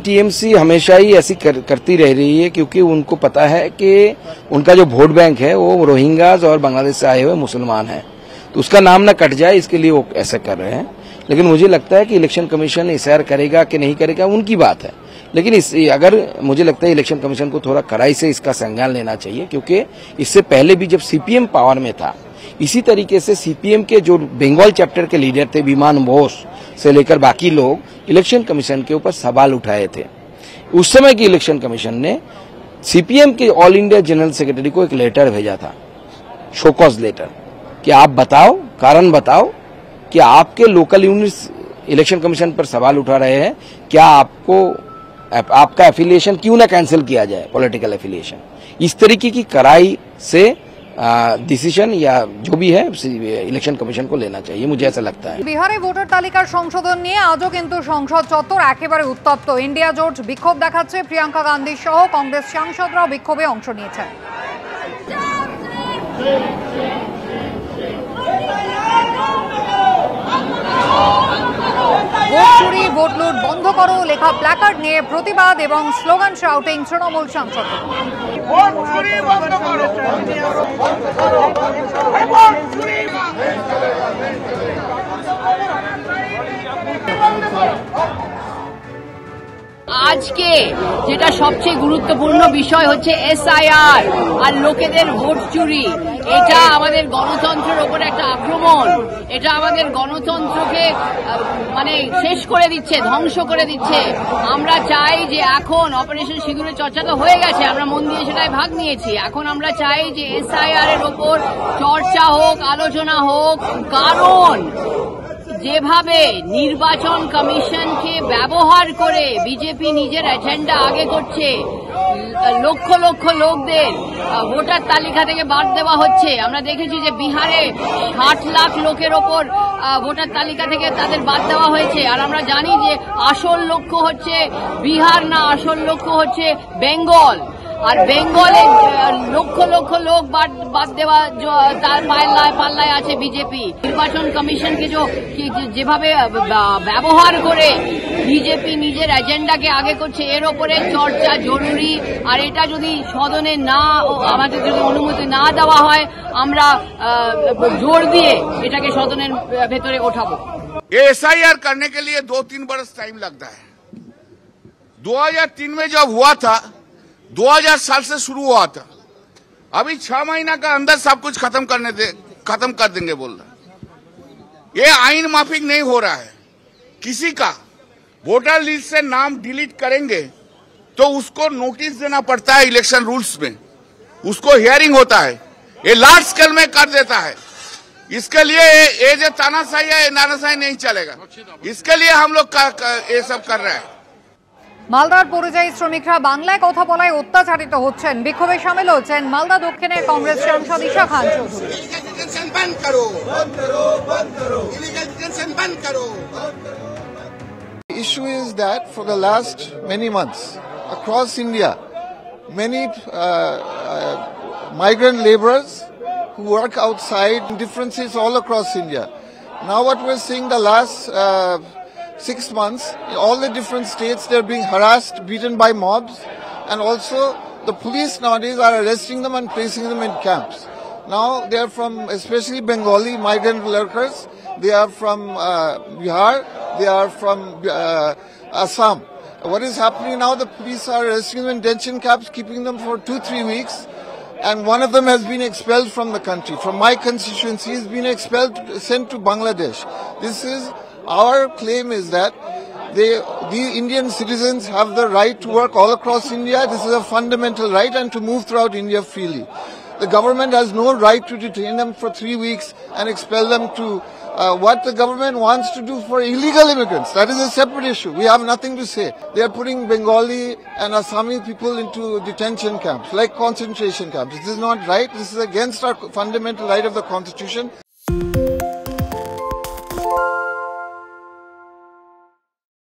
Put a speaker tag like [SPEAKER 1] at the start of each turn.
[SPEAKER 1] TMC हमेशा ही ऐसी करती रह रही है क्योंकि उनको पता है कि उनका जो वोट बैंक है वो रोहिंग्याज और बांग्लादेश से आए हुए मुसलमान हैं, तो उसका नाम न कट जाए इसके लिए वो ऐसा कर रहे हैं। लेकिन मुझे लगता है कि इलेक्शन कमीशन एसआईआर करेगा कि नहीं करेगा उनकी बात है, लेकिन अगर मुझे लगता है इलेक्शन कमीशन को थोड़ा कड़ाई से इसका संज्ञान लेना चाहिए, क्योंकि इससे पहले भी जब सीपीएम पावर में था इसी तरीके से सीपीएम के जो बंगाल चैप्टर के लीडर थे विमान बोस से लेकर बाकी लोग इलेक्शन कमीशन के ऊपर सवाल उठाए थे। उस समय की इलेक्शन कमीशन ने सीपीएम के ऑल इंडिया जनरल सेक्रेटरी को एक लेटर भेजा था, शोकॉज लेटर, कि आप बताओ, कारण बताओ कि आपके लोकल यूनिट्स इलेक्शन कमीशन पर सवाल उठा रहे हैं, क्या आपका एफिलिएशन क्यों ना कैंसिल किया जाए, पॉलिटिकल एफिलिएशन। इस तरीके की कड़ाई से डिसीजन या जो भी है इलेक्शन कमीशन को लेना चाहिए, मुझे ऐसा लगता है।
[SPEAKER 2] बिहारे ভোটার তালিকার সংশোধন নিয়ে আজও কিন্তু সংসদ চত্বর একেবারে উত্তপ্ত। ইন্ডিয়া জোট বিক্ষোভ দেখাচ্ছে, প্রিয়াঙ্কা গান্ধী সহ কংগ্রেস সাংসদরাও বিক্ষোভে অংশ নিয়েছেন। ভোট চুরি, ভোট লুট বন্ধ করো লেখা প্ল্যাকার্ড নিয়ে প্রতিবাদ এবং স্লোগান শাউটিং তৃণমূল সাংসদদের।
[SPEAKER 3] আজকে যেটা সবচেয়ে গুরুত্বপূর্ণ বিষয় হচ্ছে এসআইআর আর লোকেদের ভোট চুরি। এটা আমাদের গণতন্ত্রের ওপর একটা আক্রমণ, এটা আমাদের গণতন্ত্রকে মানে শেষ করে দিচ্ছে, ধ্বংস করে দিচ্ছে। আমরা চাই যে এখন অপারেশন সিঁদুরের চর্চা তো হয়ে গেছে, আমরা মন দিয়ে সেটাই ভাগ নিয়েছি। এখন আমরা চাই যে এসআইআর এর ওপর চর্চা হোক, আলোচনা হোক, কারণ যেভাবে নির্বাচন কমিশনকে ব্যবহার করে বিজেপি নিজের এজেন্ডা আগে করছে, লক্ষ লক্ষ লোকদের ভোটার তালিকা থেকে বাদ দেওয়া হচ্ছে। আমরা দেখেছি যে বিহারে 60 লাখ লোকের ওপর ভোটার তালিকা থেকে তাদের বাদ দেওয়া হয়েছে। আর আমরা জানি যে আসল লক্ষ্য হচ্ছে বিহার না, আসল লক্ষ্য হচ্ছে বেঙ্গল। আর বেঙ্গলে লক্ষ লক্ষ লোক বাদ দেওয়া তার পাল্লায় আছে বিজেপি। নির্বাচন কমিশনকে যেভাবে ব্যবহার করে বিজেপি নিজের এজেন্ডাকে আগে করছে, এর ওপরে চর্চা জরুরি। আর এটা যদি সদনে আমাদের যদি অনুমতি না দেওয়া হয়, আমরা জোর দিয়ে এটাকে সদনের ভেতরে ওঠাবো।
[SPEAKER 4] एसआईआर करने के लिए 2-3 बरस टाइम लगता है। 2003 में जब हुआ था 2000 साल से शुरू हुआ था, अभी 6 महीना का अंदर सब कुछ खत्म कर देंगे बोल रहे। ये आइन माफिक नहीं हो रहा है। किसी का वोटर लिस्ट से नाम डिलीट करेंगे तो उसको नोटिस देना पड़ता है इलेक्शन रूल्स में, उसको हियरिंग होता है, ये लार्ज स्केल में कर देता है। इसके लिए ये जो तानाशाही है, नानाशाही नहीं चलेगा। इसके लिए हम लोग ये सब कर रहे हैं।
[SPEAKER 2] মালদার পরিযায়ী শ্রমিকরা বাংলায় কথা বলায় অত্যাচারিত হচ্ছেন। বিক্ষোভে শামিল হচ্ছেন মালদা দক্ষিণের কংগ্রেস সাংসদ Isha Khan Chowdhury.
[SPEAKER 5] The issue is that for the last many months across India, many migrant laborers who work outside in different cities all across India. Now what we're seeing the last 6 months, in all the different states, they're being harassed, beaten by mobs, and also the police nowadays are arresting them and placing them in camps. Now they are from especially Bengali migrant workers, they are from Bihar, they are from Assam. What is happening now, the police are arresting them in detention camps, keeping them for 2-3 weeks, and one of them has been expelled from the country. From my constituency, he's been expelled, sent to Bangladesh. Our claim is that the Indian citizens have the right to work all across India. This is a fundamental right, and to move throughout India freely. The government has no right to detain them for 3 weeks and expel them to what the government wants to do for illegal immigrants. That is a separate issue. We have nothing to say. They are putting Bengali and Assami people into detention camps, like concentration camps. This is not right. This is against our fundamental right of the Constitution.